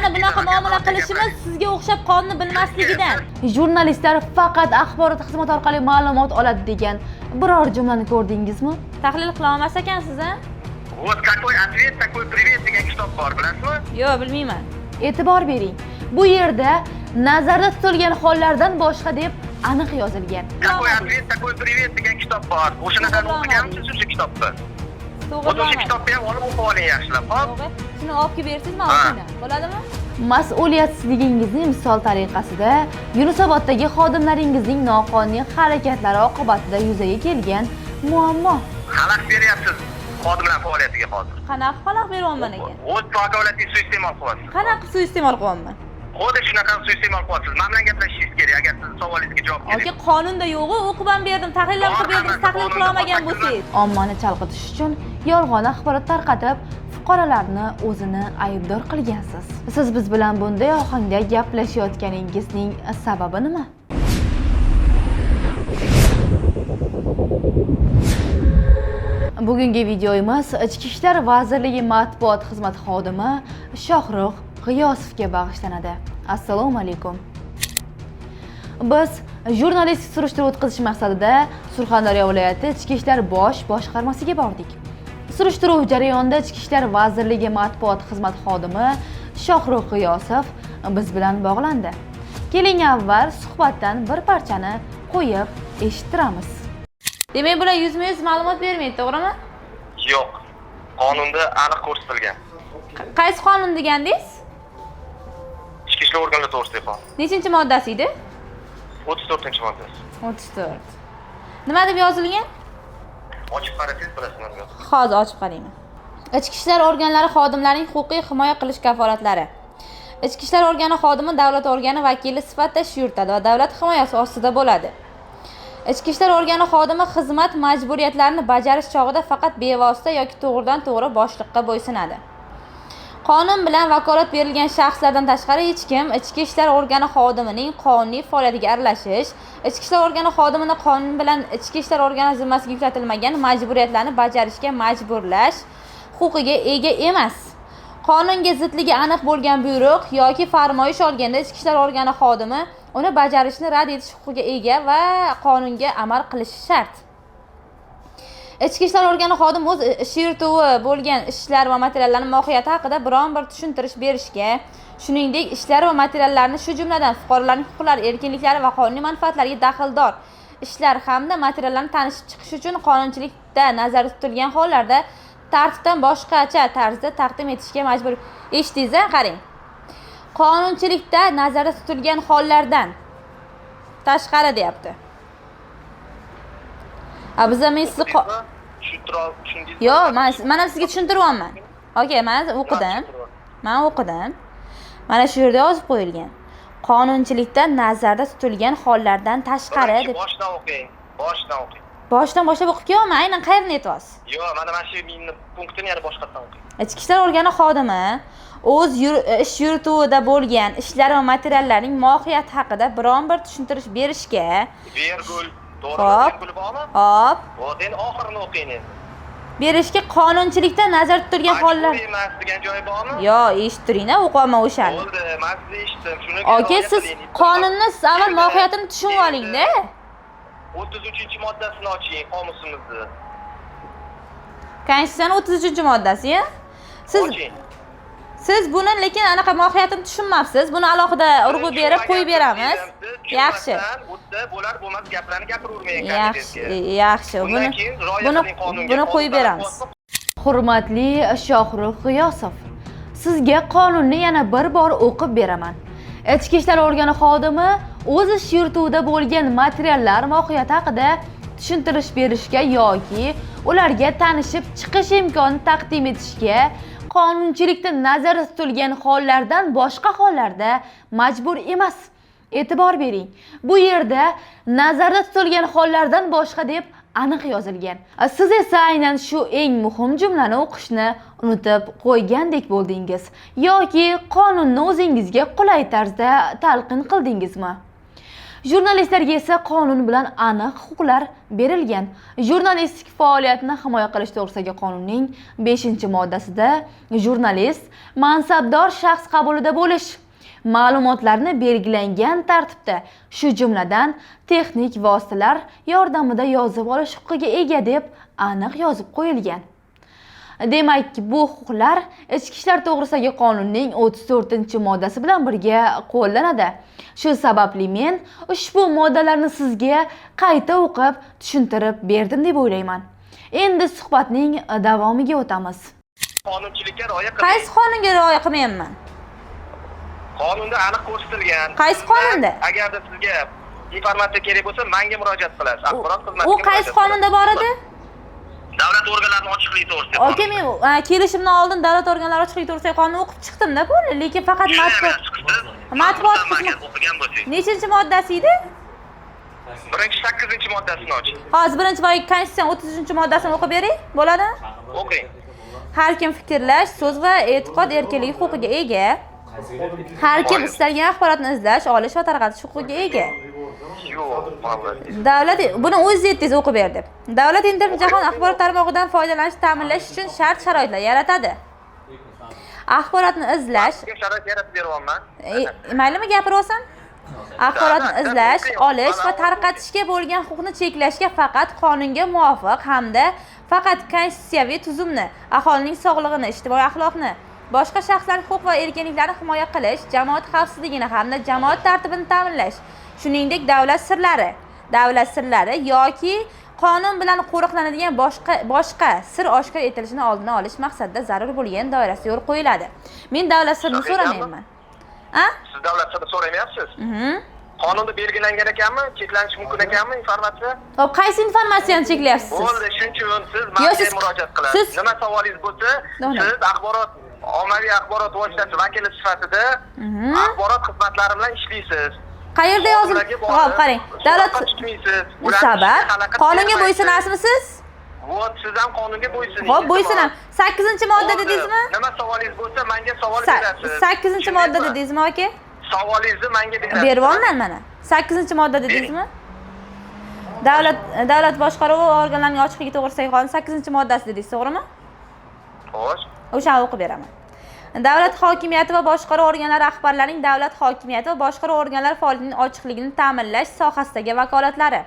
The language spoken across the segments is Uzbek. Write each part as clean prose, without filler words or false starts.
mana bunaqa muomala qilishimiz sizga o'xshab qonunni bilmasligidan. Jurnalistlar faqat axborot xizmati orqali ma'lumot oladi degan biror jumlani ko'rdingizmi? Tahlil qila olmas ekansiz, a? Вот какой ответ, такой привет degan kitob bor, bilasizmi? Yo'q, bilmayman. E'tibor bering. Bu yerda nazarda tutilgan hollardan boshqa deb aniq yozilgan. Какой ответ, такой привет degan kitob bor. O'shanadan o'qiganmisiz o'sha kitobni? O'sha kitobni ham olib o'qib oling yaxshilab, xo'p? Shuni olib kelib bersizmi o'shani? Bo'ladimi? Mas'uliyatsizligingizni misol tariqasida Yunusoboddagi xodimlaringizning noqonuniy harakatlari oqibatida yuzaga kelgan muammo. Xalaqit beryapsiz xodimlar faoliyatiga hozir. Qanaqa xalaqit beryapman ekan? O'z vakolatiga suiiste'mol qilyapsiz. Qanaqa suiiste'mol qilyapman? Xuddi shunaqa suiiste'mol qilyapsiz. Men bilan gaplashishingiz kerak agar siz savolingizga javob kerak. Yoki qonunda yo'g'i o'qib ham berdim, tahlillar qilib berdim, tahlil qila olmagan bo'lsangiz. Ommani chalg'itish uchun yolg'on axborot tarqatib, fuqarolarni o'zini aybdor qilgansiz. Siz biz bilan bunday ohangda gaplashayotganingizning sababi nima? Bugungi videomiz Ichki ishlar vazirligi matbuot xizmati xodimi Shohrux G'iyosovga bag'ishlanadi. Assalomu alaykum. Biz jurnalistik surishtiruv o'tkazish maqsadida Surxondaryo viloyati Ichki ishlar bosh boshqarmasiga bordik. Surishtiruv jarayonida Ichki ishlar vazirligi matbuot xizmati xodimi Shohrux G'iyosov biz bilan bog'landi. Keling avval suhbatdan bir parchani qo'yib eshittiramiz. Demak, bular yuzma-yuz ma'lumot bermaydi, to'g'rimi? Yo'q. Qonunda aniq ko'rsatilgan. Qaysi qonun degandingiz? Ichki ishlar organlari to'g'risidagi qonun. Nechinchi moddasi edi? 34-moddasi. 34. Nima deb yozilgan? Ochib qarasangiz bilasizmi? Hozir ochib qarayman. Ichki ishlar organlari xodimlarining huquqiy himoya qilish kafolatlari. Ichki ishlar organi xodimi davlat organi vakili sifatida ish yuritadi va davlat himoyasi ostida bo'ladi. Ichki ishlar organi xodimi xizmat majburiyatlarini bajarish chog'ida faqat bevosita yoki to'g'ridan-to'g'ri boshliqqa bo'ysunadi. Qonun bilan vakolat berilgan shaxslardan tashqari hech kim ichki ishlar organi xodimining qonuniy faoliyatiga aralashish, ichki ishlar organi xodimini qonun bilan ichki ishlar organi zimmasiga yuklatilmagan majburiyatlarni bajarishga majburlash huquqiga ega emas. Qonunga zidligi aniq bo'lgan buyruq yoki farmoyish olganda ichki ishlar organi xodimi uni bajarishni rad etish huquqiga ega va qonunga amal qilishi shart. Ichki ishlar organi xodimi o'z ish yurituvi bo'lgan ishlar va materiallarning mohiyati haqida biron bir tushuntirish berishga, shuningdek ishlar va materiallarni shu jumladan fuqarolarning huquqlari, erkinliklari va qonuniy manfaatlariga daxldor ishlar hamda materiallarni tanishib chiqish uchun qonunchilikda nazarda tutilgan hollarda tartibdan boshqacha tarzda taqdim etishga majbur. Eshitdingiz-a? Qarang. Qonunchilikda nazarda tutilgan hollardan tashqari deyapti. Biz men sizni tushundingizmi? Yo'q, men sizga tushuntiryapman. Okay, men o'qidim. Mana shu yerda yozib qo'yilgan. Qonunchilikda nazarda tutilgan hollardan tashqari deb. Boshdan o'qing. Boshdan boshlab o'qib kelyapman. Aynan qayerni aytyapsiz? Yo'q, mana shu punktini yana boshqatdan o'qing. Ichki ishlar organi xodimi o'z ish yurituvida bo'lgan ishlar va materiallarning mohiyati haqida biron bir tushuntirish berishga, virgul, to'g'ri bormi? Hop. Endi oxirini o'qing endi. Berishga qonunchilikda nazarda tutilgan hollar. Emas degan joyi bormi? Yo'q, eshittiringlar, o'qiyman o'shani. Bo'ldi, men sizni eshitdim. Shuni Aka, siz qonunni avval mohiyatini tushunib oling-da. 33-moddasini oching, qomusimizni. Konstitutsiyaning 33-moddasi-ya? Siz buni lekin anaqa mohiyatini tushunmabsiz. Buni alohida urg'u berib qo'yib beramiz. Yaxshi. Bo'lar bo'lmas gaplarni gapiravermang. Yaxshi. Buni qo'yib beramiz. Hurmatli Shohrux G'iyosov, sizga qonunni yana bir bor o'qib beraman. Ichki ishlar organi xodimi o'z ish yurtuvida bo'lgan materiallar mohiyati haqida tushuntirish berishga yoki ularga tanishib chiqish imkonini taqdim etishga qonunchilikda nazarda tutilgan hollardan boshqa hollarda majbur emas. E'tibor bering. Bu yerda nazarda tutilgan hollardan boshqa deb aniq yozilgan. Siz esa aynan shu eng muhim jumlani o'qishni unutib qo'ygandek bo'ldingiz yoki qonunni o'zingizga qulay tarzda talqin qildingizmi? Jurnalistlarga esa qonun bilan aniq huquqlar berilgan. Jurnalistik faoliyatni himoya qilish to'g'risidagi qonunning 5-moddasida jurnalist mansabdor shaxs qabulida bo'lish, ma'lumotlarni belgilangan tartibda, shu jumladan texnik vositalar yordamida yozib olish huquqiga ega deb aniq yozib qo'yilgan. Demak, bu huquqlar Ichki ishlar to'g'risidagi qonunning 34-moddasi bilan birga qo'llanadi. Shu sababli men ushbu moddalarni sizga qayta o'qib tushuntirib berdim deb o'ylayman. Endi suhbatning davomiga o'tamiz. Qonunchilikka rioya qiling. Qaysi qonunga rioya qilmayapman? Qonunda aniq ko'rsatilgan. Qaysi qonunda? Agarda sizga informatsiya kerak bo'lsa, menga murojaat qilasiz. Axborot xizmatiga. U qaysi qonunda bor edi? Davlat organlarining ochiqligi to'g'risida. Oke, men kelishimdan oldin davlat organlari ochiqligi to'g'risidagi qonunni o'qib chiqdim-da, bo'ldi, lekin faqat matbuot xizmati o'qigan bo'lsangiz. Nechinchi moddasi edi? 8-moddasini oching. Hozir birinchi va Konstitutsiyaning 33-moddasini o'qib bering, bo'ladimi? O'qing. Har kim fikrlash, so'z va e'tiqod erkinligi huquqiga ega. Har kim istalgan axborotni izlash, olish va tarqatish huquqiga ega. Davlat buni o'z yetingiz o'qib berdi. Davlat internet jahon axborot tarmog'idan foydalanishni ta'minlash uchun shart-sharoitlar yaratadi. Axborotni izlash, sharoit yaratib beryapman. Maylimi gapiryapsan? Axborotni izlash, olish va tarqatishga bo'lgan huquqni cheklashga faqat qonunga muvofiq hamda faqat konstitutsiyaviy tuzumni, aholining sog'lig'ini, ijtimoiy axloqni, boshqa shaxslarning huquq va erkinliklarini himoya qilish, jamoat xavfsizligini hamda jamoat tartibini ta'minlash, shuningdek davlat sirlari yoki qonun bilan qo'riqlanadigan boshqa sir oshkor etilishini oldini olish maqsadida zarur bo'lgan doirasida yo'l qo'yiladi. Men davlat sirini so'ramayman. Siz davlat sirini so'ramayapsiz? Qonunda belgilangan ekanmi? Cheklanishi mumkin ekanmi informatsiya? Xo'p, qaysi informatsiyani cheklayapsiz? Bo'ldi, shuning uchun siz menga murojaat qilasiz. Nima savolingiz bo'lsa, siz ommaviy axborot vositasi vakili sifatida axborot xizmatlari bilan ishlaysiz. Qayerda yozilgan? Xo'p, qarang. Davlat sabab qonunga bo'ysunasizmi? Vot, siz ham qonunga bo'ysuning. Xo'p, bo'ysunam. 8-modda dedingizmi? Nima savolingiz bo'lsa, menga savol berasiz. 8-modda dedingizmi aka? Savolingizni menga berasiz. Beryapman mana. 8-modda dedingizmi? Davlat boshqaruvi organlarining ochiqligi to'g'risidagi qonun 8-moddasi dedingiz, to'g'rimi? Xo'sh. O'shani o'qib beraman. Davlat hokimiyati va boshqaruv organlari rahbarlarining davlat hokimiyati va boshqaruv organlari faoliyatining ochiqligini ta'minlash sohasidagi vakolatlari.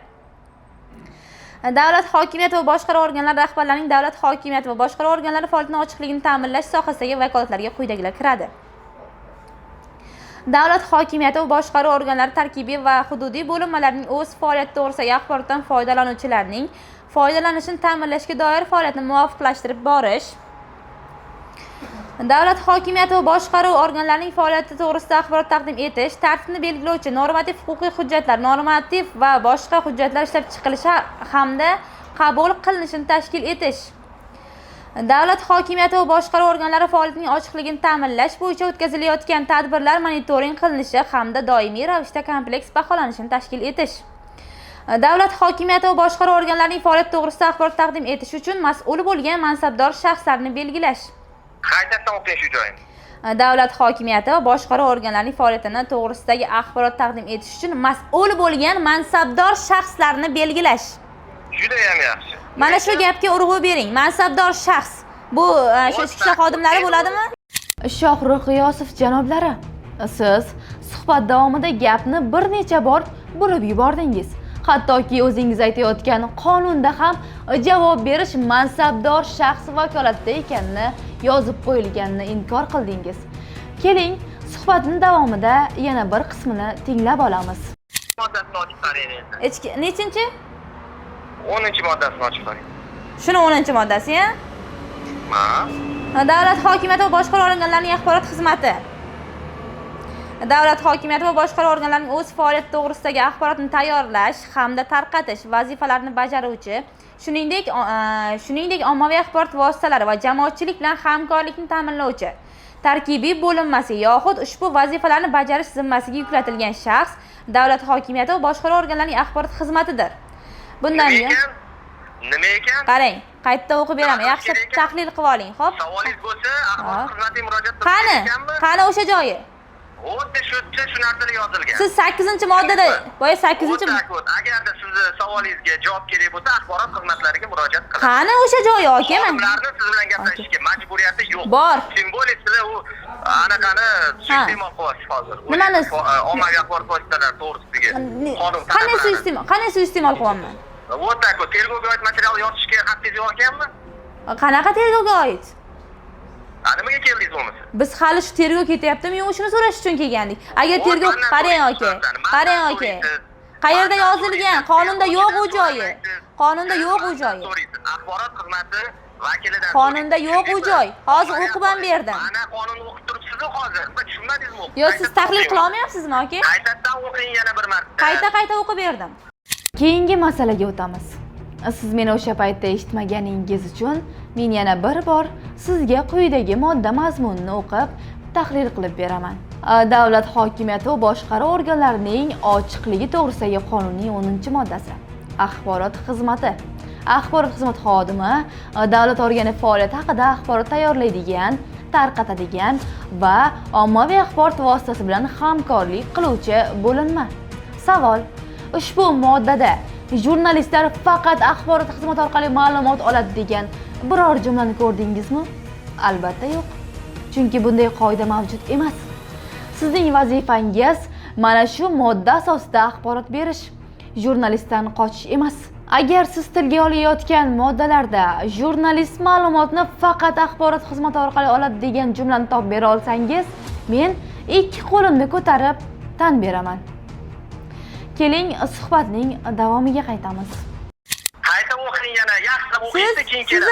Davlat hokimiyati va boshqaruv organlari rahbarlarining davlat hokimiyati va boshqaruv organlari faoliyatining ochiqligini ta'minlash sohasidagi vakolatlariga quyidagilar kiradi. Davlat hokimiyati va boshqaruv organlari tarkibiy va hududiy bo'linmalarining o'z faoliyati to'g'risidagi axborotdan foydalanuvchilarning foydalanishini ta'minlashga doir faoliyatni muvofiqlashtirib borish. Davlat hokimiyati va boshqaruv organlarining faoliyati to'g'risida axborot taqdim etish, tartibni belgilovchi normativ huquqiy hujjatlar, normativ va boshqa hujjatlar ishlab chiqilishi hamda qabul qilinishini tashkil etish. Davlat hokimiyati va boshqaruv organlari faoliyatining ochiqligini ta'minlash bo'yicha o'tkazilayotgan tadbirlar monitoring qilinishi hamda doimiy ravishda kompleks baholanishini tashkil etish. Davlat hokimiyati va boshqaruv organlarining faoliyati to'g'risida axborot taqdim etish uchun mas'ul bo'lgan mansabdor shaxslarni belgilash. Qaytadan o'qing shu joyni. Davlat hokimiyati va boshqaruv organlarining faoliyatini to'g'risidagi axborot taqdim etish uchun mas'ul bo'lgan mansabdor shaxslarni belgilash. Juda ham yaxshi. Mana shu gapga urg'u bering. Mansabdor shaxs bu shu ichki ishlar xodimlari bo'ladimi? Shohruh G'iyosov janoblari, siz suhbat davomida gapni bir necha bor burib yubordingiz. Hattoki o'zingiz aytayotgan qonunda ham javob berish mansabdor shaxs vakolatida ekanini yozib qo'yilganini inkor qildingiz. Keling, suhbatning davomida yana bir qismini tinglab olamiz. Moddasini ochib qarang endi. Nechinchi? 10-moddasini ochib qarang. Shuni 10-moddasi-ya? Davlat hokimiyati va boshqaruv organlarining axborot xizmati. Davlat hokimiyati va boshqaruv organlarining o'z faoliyati to'g'risidagi axborotni tayyorlash hamda tarqatish vazifalarini bajaruvchi, shuningdek ommaviy axborot vositalari va jamoatchilik bilan hamkorlikni ta'minlovchi tarkibiy bo'linmasi yoxud ushbu vazifalarni bajarish zimmasiga yuklatilgan shaxs davlat hokimiyati va boshqaruv organlarining axborot xizmatidir. Bundan nima ekan? Qarang, qayta o'qib beraman. Yaxshi tahlil qilib oling, xo'p? Savolingiz bo'lsa, axborot xizmatiga murojaat qilib Qani o'sha joyi? Xuddi shu narsalar yozilgan. Siz 8-moddada, boya 8-chi. Agarda sizni savolingizga javob kerak bo'lsa, axborot xizmatlariga murojaat qiling. Qani o'sha joyi aka men? Ularni siz bilan gaplashishga majburiyati yo'q. Bor. Kim bo'ling sizlar u anaqani suiiste'mol qilyapsiz hozir. Nimani? Ommaviy axborot vositalari to'g'risidagi qonun. Qanday suiiste'mol qilyapman? Вот так вот. Tergovga oid material yozishga haqqingiz yo'q ekanmi? Qanaqa tergovga oid? Nimaga keldingiz bo'lmasa? Biz hali shu tergov ketyaptimi, yo'q shuni so'rash uchun kelgandik. Agar tergov qarang aka. Qarang aka. Qayerda yozilgan? Qonunda yo'q u joyi. Qonunda yo'q u joyi. Axborot xizmati vakilidan. Qonunda yo'q u joy. Hozir o'qib ham berdim. Mana qonunni o'qib turibsiz hozir. Tushunmadingizmi? Yo'q, siz tahlil qila olmayapsizmi aka? Qaytadan o'qing yana bir marta. Qayta o'qib berdim. Keyingi masalaga o'tamiz. Siz meni o'sha paytda eshitmaganingiz uchun men yana bir bor sizga quyidagi modda mazmunini o'qib tahlil qilib beraman. Davlat hokimiyati va boshqaruv organlarining ochiqligi to'g'risidagi qonunning 10-moddasi. Axborot xizmati. Axborot xizmati xodimi davlat organi faoliyati haqida axborot tayyorlaydigan, tarqatadigan va ommaviy axborot vositasi bilan hamkorlik qiluvchi bo'linma. Savol: ushbu moddada jurnalistlar faqat axborot xizmati orqali ma'lumot oladi degan biror jumlani ko'rdingizmi? Albatta yo'q. Chunki bunday qoida mavjud emas. Sizning vazifangiz mana shu modda asosida axborot berish, jurnalistdan qochish emas. Agar siz tilga olayotgan moddalarda jurnalist ma'lumotni faqat axborot xizmati orqali oladi degan jumlani topib bera olsangiz, men ikki qo'limni ko'tarib tan beraman. Keling, suhbatning davomiga qaytamiz. Qayta o'qing yana, yaxshilab o'qishni keyin kerak.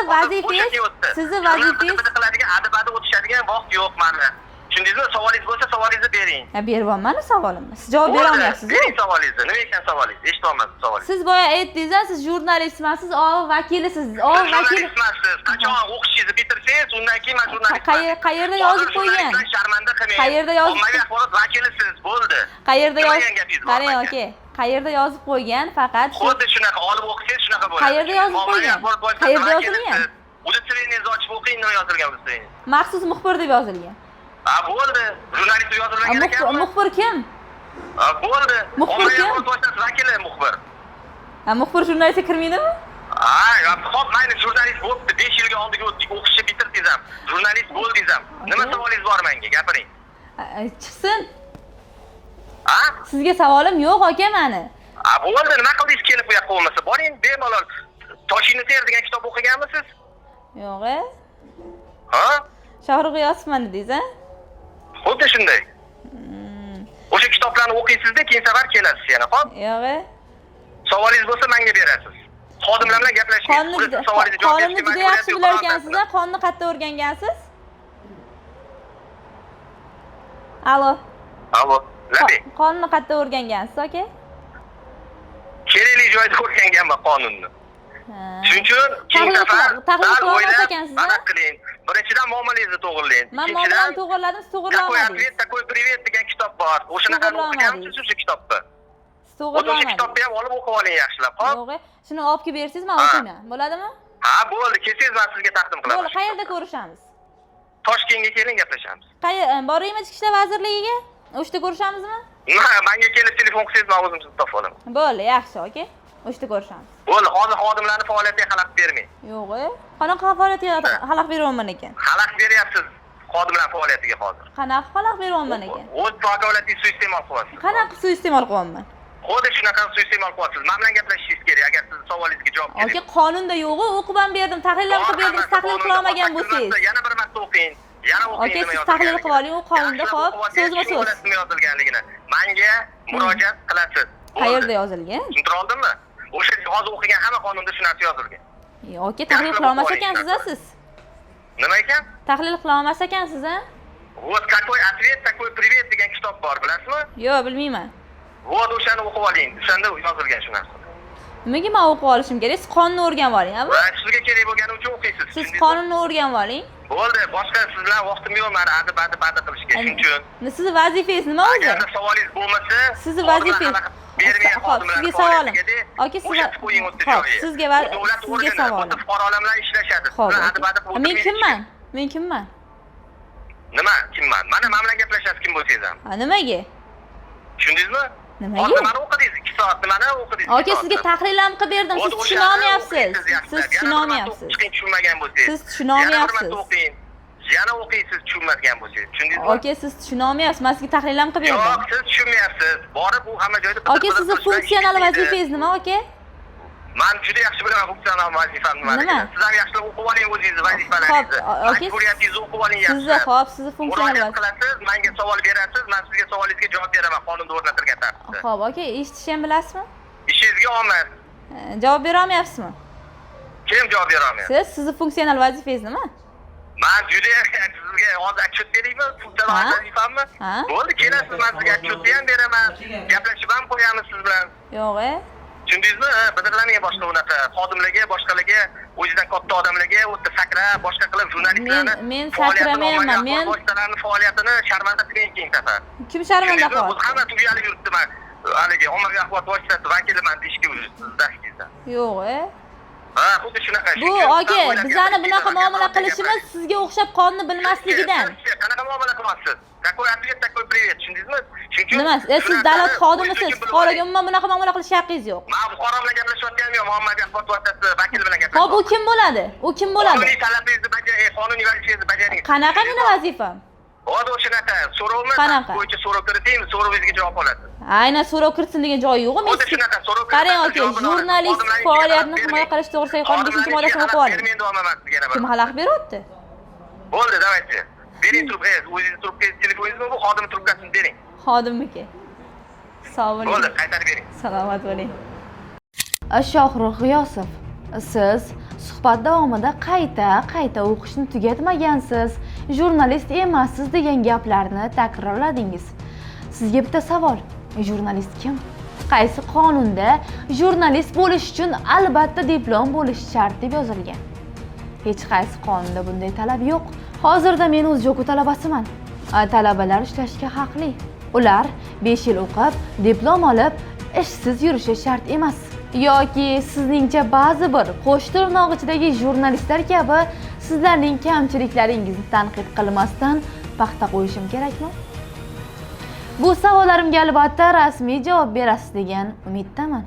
Sizni vazifangiz qiladigan adabada o'tishadigan vaqt yo'q mana. Tushundingizmi? Savolingiz bo'lsa savolingizni bering. Beryapman savolimni. Siz javob bera olmayapsiz. Bering savolingizni. Nima ekan savolingiz? Eshityapman savolingizni. Siz boya aytdingiz, siz jurnalistmisiz, vakilisiz. Vakilsiz. Qachon o'qishingizni bitirsangiz, undan keyin men jurnalist. Qayerda yozib qo'ygan? Sharmanda qilmang. Qayerda yozib? Ommaviy axborot vakilisiz, bo'ldi. Qayerda yozib? Qarang aka. Qayerda yozib qo'ygan? Faqat xuddi shunaqa olib o'qisangiz shunaqa bo'ladi. Qayerda yozib qo'ygan? Qayerda yozilgan? Udostreniyingizni ochib o'qing, nima yozilgan udostreniyingiz? Maxsus muxbir deb yozilgan. Bo'ldi. Jurnalist deb yozilgan ekanmi? Muxbir kim? Bo'ldi. Muxbir kim? Vakili muxbir. Muxbir jurnalistga kirmaydimi? Hop, mayli jurnalist bo'libdi. 5 yilga oldinga o'tdik, o'qishni bitirdingiz ham. Jurnalist bo'ldingiz ham. Nima savolingiz bor menga? Gapiring. Chiqsin. Sizga savolim yo'q aka meni. Bo'ldi, nima qildingiz kelib bu yoqqa bo'lmasa? Boring, bemalol. Toshingni ter degan kitob o'qiganmisiz? Yo'q. Ha? Shohrux G'iyosovman dedingiz, a? Xuddi shunday. O'sha kitoblarni o'qiysiz-da, keyin safar kelasiz yana, xo'p? Yo'q. Savolingiz bo'lsa menga berasiz. Xodimlar bilan gaplashing. Qonni juda yaxshi bilar ekansiz, qonni qayerda o'rgangansiz? Allo. Labi. Qonni qayerda o'rgangansiz, aka? Kerakli joyda o'rganganman qonunni. Shuning uchun keyin safar tahlil qila olmas ekansiz. Mana qiling. Birinchidan muomalangizni to'g'rilang. Men muomalamni to'g'irladim, siz to'g'irlamadingiz. Такой привет degan kitob bor. O'shanaqa o'qiganmisiz o'sha kitobni? O'sha kitobni ham olib o'qib oling yaxshilab, xo'p? Yo'q, shuni olib kelib bersangiz, men o'qiyman. Bo'ladimi? Ha, bo'ldi. Kelsangiz men sizga taqdim qilaman. Bo'ldi, qayerda ko'rishamiz? Toshkentga keling, gaplashamiz. Boraymi Ichki ishlar vazirligiga? O'shda ko'rishamizmi? Menga kelib telefon qilsangiz, men o'zim sizni topib olaman. Bo'ldi, yaxshi, aka. O'shda ko'rishamiz. Bo'ldi, hozir xodimlarning faoliyatiga xalaqit bermang. Yo'q, qanaqa faoliyatiga xalaqit beryapman ekan? Xalaqit beryapsiz xodimlar faoliyatiga hozir. Qanaqa xalaqit beryapman ekan? O'z vakolatiningizni suiiste'mol qilyapsiz. Qanaqa suiiste'mol qilyapman? Xuddi shunaqa suiiste'mol qilyapsiz. Men bilan gaplashishingiz kerak agar siz savolingizga javob kerak. Aka, qonunda yo'q-ku, o'qib ham berdim, tahlil qilib berdim, tahlil qila olmagan bo'lsangiz. Yana bir marta o'qing. Yana o'qing. Aka, siz tahlil qilib oling, u qonunda xo'p, so'zma-so'z. Nima yozilganligini menga murojaat qilasiz. Qayerda yozilgan? Tushuntira oldimmi? O'sha hozir o'qigan hamma qonunda shu narsa yozilgan. Aka, tahlil qila olmas ekansiz, siz. Nima ekan? Tahlil qila olmas ekansiz, a? Вот какой ответ, такой привет degan kitob bor, bilasizmi? Yo'q, bilmayman. Вот o'shani o'qib oling. O'shanda yozilgan shu narsa. Nimaga men o'qib olishim kerak? Siz qonunni o'rganib oling, a? Sizga kerak bo'lgani uchun o'qiysiz. Siz qonunni o'rganib oling. Bo'ldi, boshqa siz bilan vaqtim yo'q meni adab qilishga, shuning uchun. Sizni vazifangiz nima o'zi? Agar savolingiz bo'lmasa, sizni vazifangiz bermay xodimlar. Sizga savolim. Aka, sizga savolim. Fuqarolar bilan ishlashadi. Men kimman? Nima kimman? Mana men bilan gaplashasiz kim bo'lsangiz ham. Ha, nimaga? Tushundingizmi? Nimaga? Hozir mana o'qidingiz 2 soat, nimani o'qidingiz? Aka, sizga tahrir ham qilib berdim. Siz tushuna olmayapsiz. Siz tushuna olmayapsiz. Tushunmagan bo'lsangiz. Siz tushuna olmayapsiz. Yana o'qiysiz tushunmagan bo'lsangiz. Tushundingizmi? Aka, siz tushuna olmayapsiz. Men sizga tahrir ham qilib berdim. Yo'q, siz tushunmayapsiz. Borib u hamma joyda Aka, sizning funksional vazifangiz nima, aka? Men juda yaxshi bilaman funksional vazifam nimaligini. Siz ham yaxshilab o'qib oling o'zingizni vazifalaringizni. Majburiyatingizni o'qib oling yaxshi. Sizni funksional vazifangiz qilasiz, menga savol berasiz, men sizga savolingizga javob beraman qonunda o'rnatilgan tartibda. Xo'p, aka, eshitishni ham bilasizmi? Ishingizga omad. Javob bera olmayapsizmi? Kim javob bera olmayapti? Sizni funksional vazifangiz nima? Men juda sizga hozir atchot beraymi? Funksional vazifammi? Bo'ldi, kelasiz, men sizga atchotni ham beraman. Gaplashib ham qo'yamiz siz bilan. Yo'q-e. Tushundingizmi? Bidirlamang boshqa unaqa xodimlarga, boshqalarga, o'zidan katta odamlarga o'tda sakrab, boshqa qilib jurnalistlarni men sakramayman. Men boshqalarning faoliyatini sharmanda qilgan keyin tafa. Kim sharmanda qildi? Biz hamma tugayali yuribdi-man. Haligi ommaviy axborot vositasi vakiliman deyishga siz dastingizdan. Yo'q-e. Ha, xuddi shunaqa. Bu aka, bizlarni bunaqa muomala qilishimiz sizga o'xshab qonni bilmasligidan. Qanaqa muomala qilyapsiz? Какой ответ, такой привет. Tushundingizmi? Nima? Siz davlat xodimisiz. Fuqaroga umuman bunaqa muomala qilish haqqingiz yo'q. Men fuqaro bilan gaplashyaptganim yo'q, ommaviy axborot vositasi vakili bilan gaplashyapman. Hop, u kim bo'ladi? U kim bo'ladi? Qonuniy talabangizni bajaring, qonuniy vazifangizni bajaring. Qanaqa meni vazifam? Hozir o'shanaqa so'rovmi? Bo'yicha so'rov kiriting, so'rovingizga javob olasiz. Aynan so'rov kiritsin degan joyi yo'q. Men shunaqa so'rov qarang aka, jurnalist faoliyatini himoya qilish to'g'risidagi qonun 5-moddasini o'qib oling. Kim xalaqit beryapti? Bo'ldi, давайте. Bering trubkangizni, o'zingiz trubkangiz telefoningizmi bu xodim trubkasini bering. Xodimniki. Sog' bo'ling. Bo'ldi, qaytarib bering. Salomat bo'ling. Shohrux G'iyosov, siz suhbat davomida qayta o'qishni tugatmagansiz, jurnalist emassiz degan gaplarni takrorladingiz. Sizga bitta savol. Jurnalist kim? Qaysi qonunda jurnalist bo'lish uchun albatta diplom bo'lishi shart deb yozilgan? Hech qaysi qonunda bunday talab yo'q. Hozirda men o'zjo'ku talabasiman. Talabalar ishlashga haqli. Ular 5 yil o'qib, diplom olib, ishsiz yurishi shart emas. Yoki sizningcha ba'zi bir qo'sh tirnoq ichidagi jurnalistlar kabi sizlarning kamchiliklaringizni tanqid qilmasdan paxta qo'yishim kerakmi? Bu savollarimga albatta rasmiy javob berasiz degan umiddaman.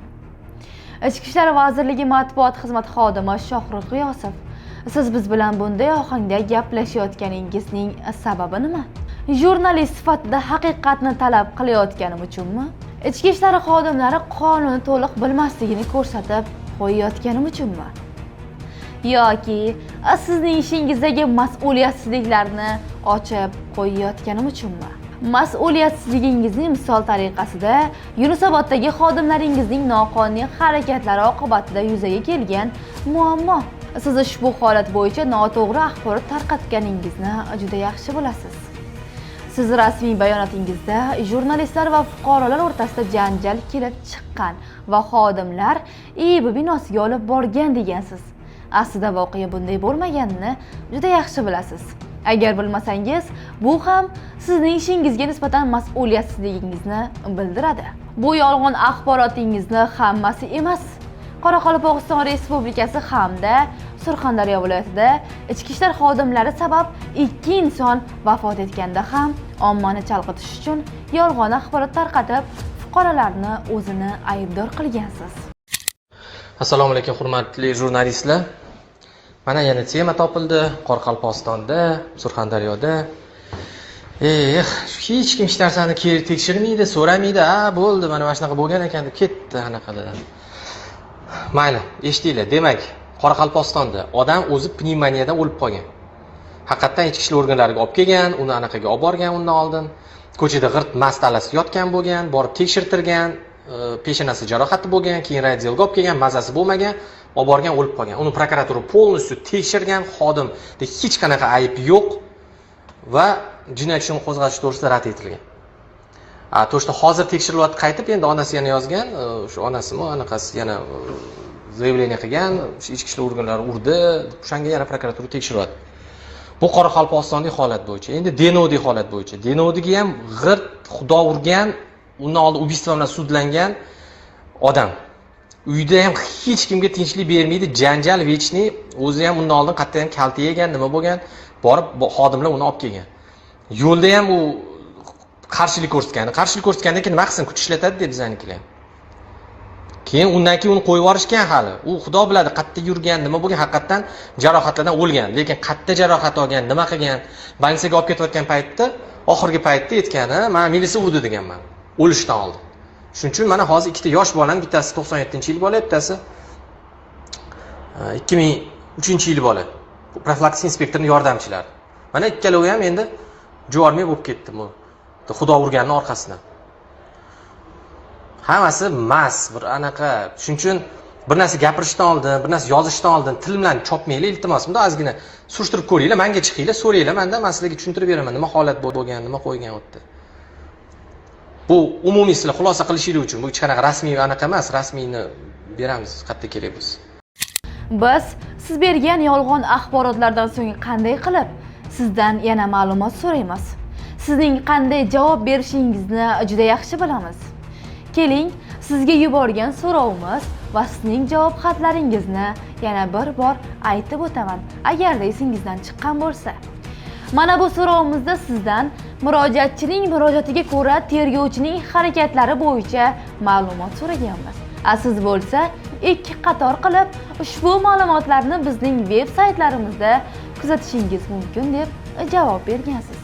Ichki ishlar vazirligi matbuot xizmati xodimi Shohrux G'iyosov, siz biz bilan bunday ohangda gaplashayotganingizning sababi nima? Jurnalist sifatida haqiqatni talab qilayotganim uchunmi? Ichki ishlar xodimlari qonunni to'liq bilmasligini ko'rsatib qo'yayotganim uchunmi? Yoki sizning ishingizdagi mas'uliyatsizliklarni ochib qo'yayotganim uchunmi? Mas'uliyatsizligingizni misol tariqasida Yunusoboddagi xodimlaringizning noqonuniy harakatlari oqibatida yuzaga kelgan muammo. Siz ushbu holat bo'yicha noto'g'ri axborot tarqatganingizni juda yaxshi bilasiz. Siz rasmiy bayonotingizda jurnalistlar va fuqarolar o'rtasida janjal kelib chiqqan va xodimlar IIB binosiga olib borgan degansiz. Aslida voqea bunday bo'lmaganini juda yaxshi bilasiz. Agar bilmasangiz, bu ham sizning ishingizga nisbatan mas'uliyatsizligingizni bildiradi. Bu yolg'on axborotingizni hammasi emas. Qoraqalpog'iston Respublikasi hamda Surxondaryo viloyatida ichki ishlar xodimlari sabab 2 inson vafot etganda ham ommani chalg'itish uchun yolg'on axborot tarqatib, fuqarolarni o'zini aybdor qilgansiz. Assalomu alaykum hurmatli jurnalistlar. Mana yana tema topildi Qoraqalpog'istonda, Surxondaryoda. Hech kim hech narsani tekshirmaydi, so'ramaydi. Bo'ldi, mana shunaqa bo'lgan ekan deb ketdi anaqalar. Mayli, eshitinglar. Demak, Qoraqalpog'istonda odam o'zi pnevmoniyadan o'lib qolgan. Haqiqatan ichki ishlar organlariga olib kelgan, uni anaqaga olib borgan undan oldin. Ko'chada g'irt mast alasi yotgan bo'lgan, borib tekshirtirgan, peshanasi jarohati bo'lgan, keyin radiolga olib kelgan, mazasi bo'lmagan, olib borgan o'lib qolgan. Uni prokuratura polностью tekshirgan, xodimda hech qanaqa ayb yo'q va jinoyat ishini qo'zg'atish to'g'risida rad etilgan. To'shda hozir tekshirilyapti, qaytib endi onasi yana yozgan, shu onasimi, anaqasi yana zaявление qilgan, shu ichki ishlar organlari urdi, o'shanga yana prokuratura tekshiryapti. Bu Qoraqalpog'istonlik holat bo'yicha. Endi Denovdagi holat bo'yicha. Denovdagi ham g'irt xudo urgan, undan oldin ubiystvo bilan sudlangan odam. Uyda ham hech kimga tinchlik bermaydi, janjal vechniy, o'zi ham undan oldin qattiq kalta yegan, nima bo'lgan, borib xodimlar uni olib kelgan. yo'lda ham u qarshilik ko'rsatganda keyin nima qilsin, kuch ishlatadi deb bizanikilar. Keyin undan keyin uni qo'yib yuborishgan hali. U Xudo biladi qayerda yurgan, nima bo'lgan, haqiqatan jarohatlardan o'lgan. Lekin qayerda jarohat olgan, nima qilgan, больницаga olib ketayotgan paytda, oxirgi paytda aytgani, "Men militsiya urdi" deganman. O'lishdan oldin. Shuning uchun mana hozir ikkita yosh bolam, bittasi 97-yil bola, bittasi 2003-yil bola. Profilaktika inspektorining yordamchilari. Mana ikkalovi ham endi juvonmay bo'lib ketdi bu. Xudo urganning orqasidan. Hammasi mas, bir anaqa. Shuning uchun bir narsa gapirishdan oldin, bir narsa yozishdan oldin til bilan chopmaylik, iltimos. Bunda ozgina surishtirib ko'ringlar, menga chiqinglar, so'ranglar, menda men sizlarga tushuntirib beraman, nima holat bo'lgan, nima qo'ygan u yerda. Bu umumiy sizlar xulosa qilishingiz uchun, bu hech qanaqa rasmiy anaqa emas, rasmiyni beramiz, qayerda kerak bo'lsa. Biz siz bergan yolg'on axborotlardan so'ng qanday qilib sizdan yana ma'lumot so'raymiz? Sizning qanday javob berishingizni juda yaxshi bilamiz. Keling, sizga yuborgan so'rovimiz va sizning javob xatlaringizni yana bir bor aytib o'taman, agarda esingizdan chiqqan bo'lsa. Mana bu so'rovimizda sizdan murojaatchining murojaatiga ko'ra tergovchining harakatlari bo'yicha ma'lumot so'raganmiz. Siz bo'lsa ikki qator qilib ushbu ma'lumotlarni bizning veb-saytlarimizda kuzatishingiz mumkin deb javob bergansiz.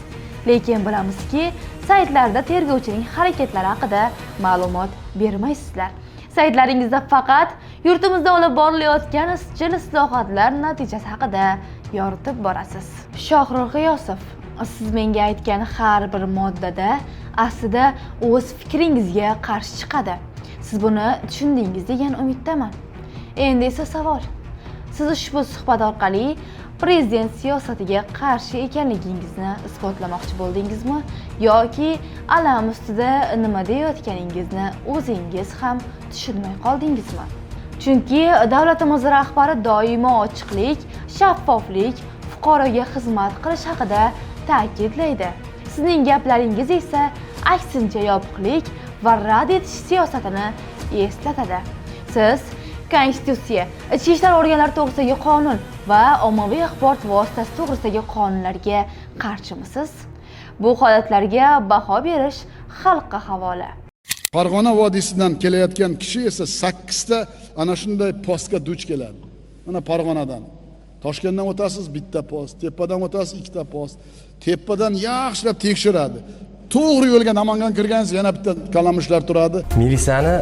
Lekin bilamizki, saytlarda tergovchining harakatlari haqida ma'lumot bermaysizlar. Saytlaringizda faqat yurtimizda olib borilayotgan izchil islohotlar natijasi haqida yoritib borasiz. Shohrux G'iyosov, siz menga aytgan har bir moddada aslida o'z fikringizga qarshi chiqadi. Siz buni tushundingiz degan umiddaman. Endi esa savol. Siz ushbu suhbat orqali prezident siyosatiga qarshi ekanligingizni isbotlamoqchi bo'ldingizmi yoki alam ustida nima deyotganingizni o'zingiz ham tushunmay qoldingizmi? Chunki davlatimiz rahbari doimo ochiqlik, shaffoflik, fuqaroga xizmat qilish haqida ta'kidlaydi. Sizning gaplaringiz esa aksincha yopiqlik va rad etish siyosatini eslatadi. Siz Konstitutsiya, ichki ishlar organlari to'g'risidagi qonun va ommaviy axborot vositasi to'g'risidagi qonunlarga qarshimisiz? Bu holatlarga baho berish xalqqa havola. Farg'ona vodiysidan kelayotgan kishi esa 8 ta ana shunday postga duch keladi. Mana Farg'onadan. Toshkentdan o'tasiz bitta post, tepadan o'tasiz ikkita post. Tepadan yaxshilab tekshiradi. To'g'ri yo'lga Namangan kirgansiz yana bitta kalamushlar turadi. Militsiyani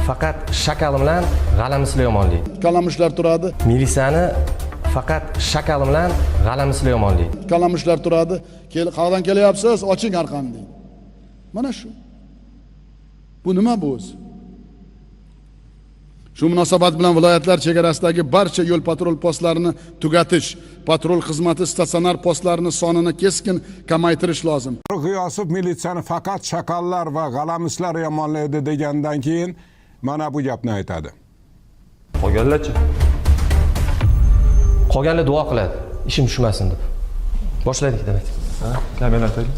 faqat shakal bilan g'alamislar yomonlaydi. Kalamushlar turadi. Militsiyani faqat shakal bilan g'alamislar yomonlaydi. Kalamushlar turadi. Qayerdan kelyapsiz? Oching arqonni deydi. Mana shu. Bu nima bu o'zi? Shu munosabat bilan viloyatlar chegarasidagi barcha yo'l patrul postlarini tugatish, patrul xizmati statsionar postlarini sonini keskin kamaytirish lozim. G'iyosov militsiyani faqat shakallar va g'alamislar yomonlaydi degandan keyin mana bu gapni aytadi. Qolganlarchi? Qolganlar duo qiladi, ishim tushmasin deb. Boshladik demak. Ha, kamera aytaylik.